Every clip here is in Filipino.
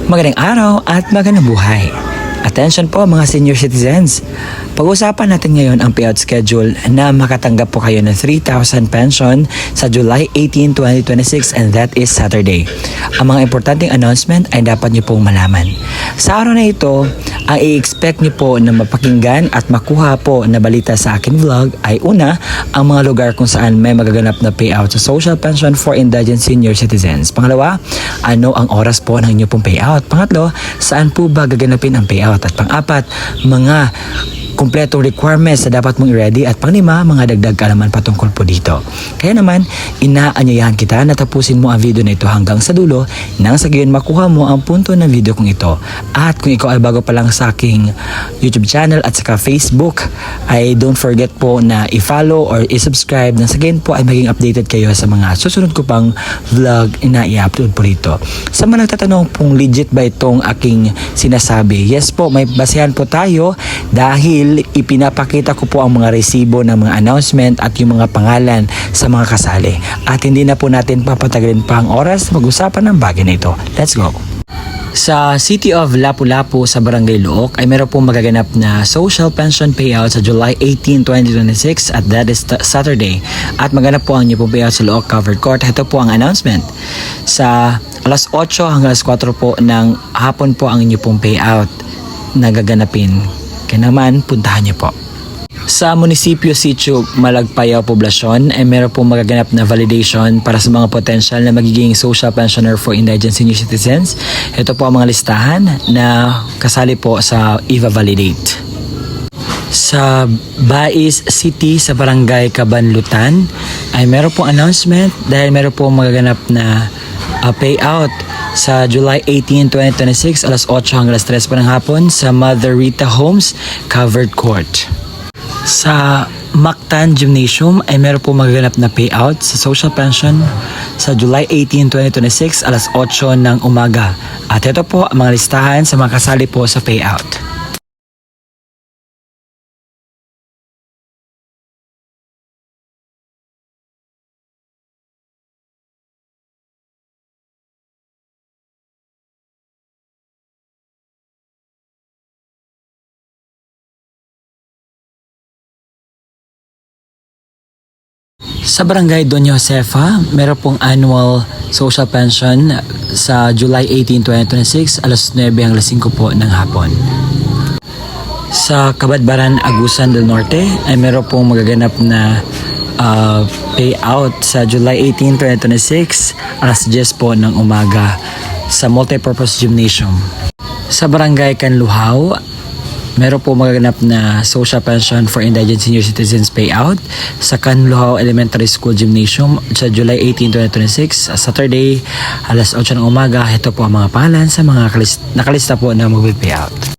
Magandang araw at magandang buhay. Attention po mga senior citizens. Pag-usapan natin ngayon ang payout schedule na makatanggap po kayo ng 3,000 pension sa July 18, 2026 and that is Saturday. Ang mga importanteng announcement ay dapat niyo pong malaman. Sa araw na ito, ang i-expect niyo po na mapakinggan at makuha po na balita sa akin vlog ay una, ang mga lugar kung saan may magaganap na payout sa social pension for indigent senior citizens. Pangalawa, ano ang oras po ng inyong pong payout. Pangatlo, saan po ba gaganapin ang payout. At pang-apat, mga kumpletong requirements na dapat mong i-ready at pang-lima, mga dagdag kaalaman patungkol po dito. Kaya naman, inaanyayahan kita na tapusin mo ang video na ito hanggang sa dulo nang sa gayon makuha mo ang punto ng video kong ito. At kung ikaw ay bago pa lang sa aking YouTube channel at saka Facebook, ay don't forget po na i-follow or i-subscribe nang sa gayon po ay maging updated kayo sa mga susunod ko pang vlog na i-upload po dito. Sa mga nagtatanong kung legit ba itong aking sinasabi, yes po, may basehan po tayo dahil ipinapakita ko po ang mga resibo ng mga announcement at yung mga pangalan sa mga kasali. At hindi na po natin papatagalin pa ang oras mag-usapan ng bagay na ito. Let's go! Sa City of Lapu-Lapu sa Barangay Luok ay meron pong magaganap na social pension payout sa July 18, 2026 at that is Saturday. At maganap po ang inyong payout sa Luok Covered Court. Ito po ang announcement. Sa alas 8 hanggang alas 4 po ng hapon po ang inyong pong payout na gaganapin. Kaya naman, puntahan niyo po. Sa Munisipyo Sitio Malagpayaw Poblasyon ay meron pong magaganap na validation para sa mga potential na magiging social pensioner for indigent senior citizens. Ito po ang mga listahan na kasali po sa EVA-Validate. Sa Bais City sa Barangay Cabanlutan ay meron pong announcement dahil meron pong magaganap na payout sa July 18, 2026 alas 8 hanggang alas 3 pa ng hapon sa Mother Rita Homes Covered Court. Sa Mactan Gymnasium ay meron po magaganap na payout sa social pension sa July 18, 2026 alas 8 ng umaga. At ito po ang mga listahan sa mga kasali po sa payout. Sa Barangay Doña Josefa, meron pong annual social pension sa July 18, 2026 alas 9 hanggang alas 5 po ng hapon. Sa Kabadbaran, Agusan del Norte ay meron pong magaganap na payout sa July 18, 2026 alas 10 po ng umaga sa Multipurpose Gymnasium. Sa Barangay Canluhao, meron po magaganap na social pension for indigent senior citizens payout sa Canluhao Elementary School Gymnasium sa July 18, 2026, Saturday, alas 8 ng umaga. Ito po ang mga pangalan sa mga nakalista po na mag-payout.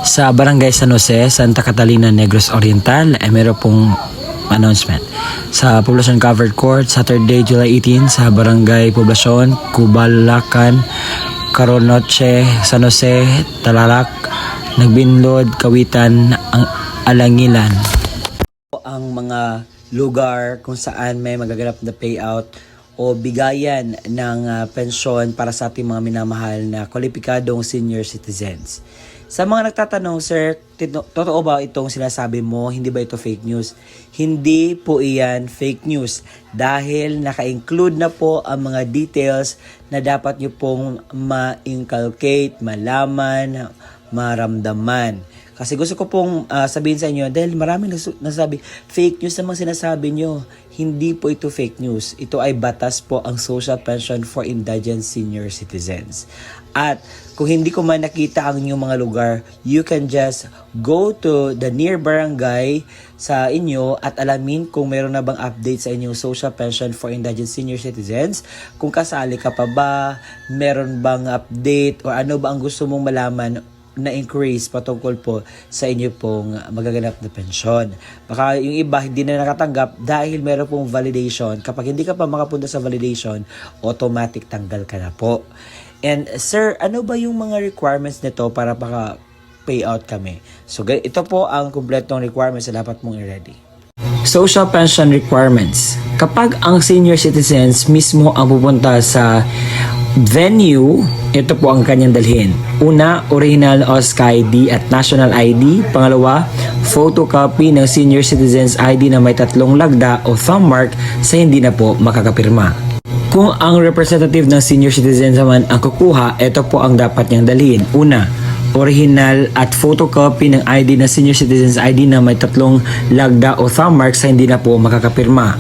Sa Barangay San Jose, Santa Catalina, Negros Oriental ay meron pong announcement. Sa Poblacion Covered Court, Saturday, July 18 sa Barangay Poblacion, Cubalacan, Caronoche, San Jose, Talarak, Nagbinlod, Kawitan, Alangilan. Ang mga lugar kung saan may magaganap na payout o bigayan ng pensyon para sa ating mga minamahal na kwalipikadong senior citizens. Sa mga nagtatanong, sir, totoo ba itong sinasabi mo? Hindi ba ito fake news? Hindi po iyan fake news dahil naka-include na po ang mga details na dapat nyo pong ma-inculcate, malaman, maramdaman. Kasi gusto ko pong sabihin sa inyo, dahil maraming nasabi, fake news namang sinasabi nyo. Hindi po ito fake news. Ito ay batas po ang social pension for indigent senior citizens. At kung hindi ko man nakita ang inyong mga lugar, you can just go to the near barangay sa inyo at alamin kung meron na bang update sa inyong social pension for indigent senior citizens. Kung kasali ka pa ba, meron bang update o ano ba ang gusto mong malaman na-increase patungkol po sa inyo pong magaganap na pensyon. Baka yung iba hindi na nakatanggap dahil meron pong validation. Kapag hindi ka pa makapunta sa validation, automatic tanggal ka na po. And sir, ano ba yung mga requirements nito para payout kami? So ito po ang kumpletong requirements na dapat mong i-ready. Social pension requirements. Kapag ang senior citizens mismo ang pupunta sa venue, ito po ang kanyang dalhin. Una, original OSCA ID at national ID. Pangalawa, photocopy ng senior citizens ID na may 3 lagda o thumb mark sa hindi na po makakapirma. Kung ang representative ng senior citizens naman ang kukuha, ito po ang dapat niyang dalhin. Una, original at photocopy ng ID ng senior citizens ID na may 3 lagda o thumb mark sa hindi na po makakapirma.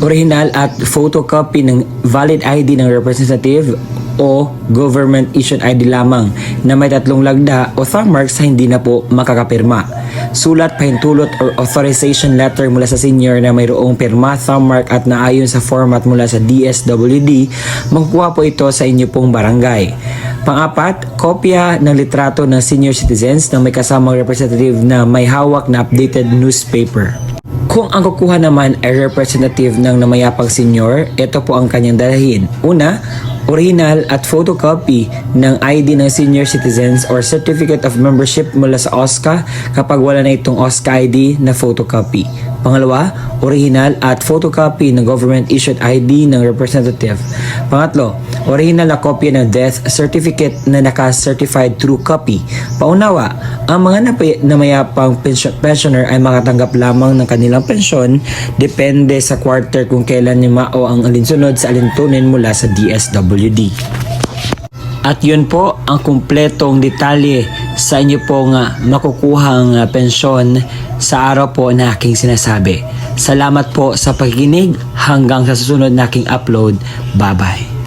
Original at photocopy ng valid ID ng representative o government issued ID lamang na may 3 lagda o thumb mark sa hindi na po makakapirma. Sulat, pahintulot or authorization letter mula sa senior na mayroong pirma, thumb mark at naayon sa format mula sa DSWD, makukuha po ito sa inyo pong barangay. Pang-apat, kopya ng litrato ng senior citizens na may kasamang representative na may hawak na updated newspaper. Kung ang kukuha naman ay representative ng namayapang senior, ito po ang kanyang dalhin. Una, original at photocopy ng ID ng senior citizens or certificate of membership mula sa OSCA kapag wala na itong OSCA ID na photocopy. Pangalawa, original at photocopy ng government issued ID ng representative. Pangatlo, original na kopya ng death certificate na naka-certified true copy. Paunawa, ang mga namayapang pensioner ay makatanggap lamang ng kanilang pensyon depende sa quarter kung kailan mao ang alinsunod sa alintunin mula sa DSWD. At yun po ang kumpletong detalye sa inyo pong makukuhang pensyon sa araw po na aking sinasabi. Salamat po sa pakikinig hanggang sa susunod na aking upload. Bye-bye.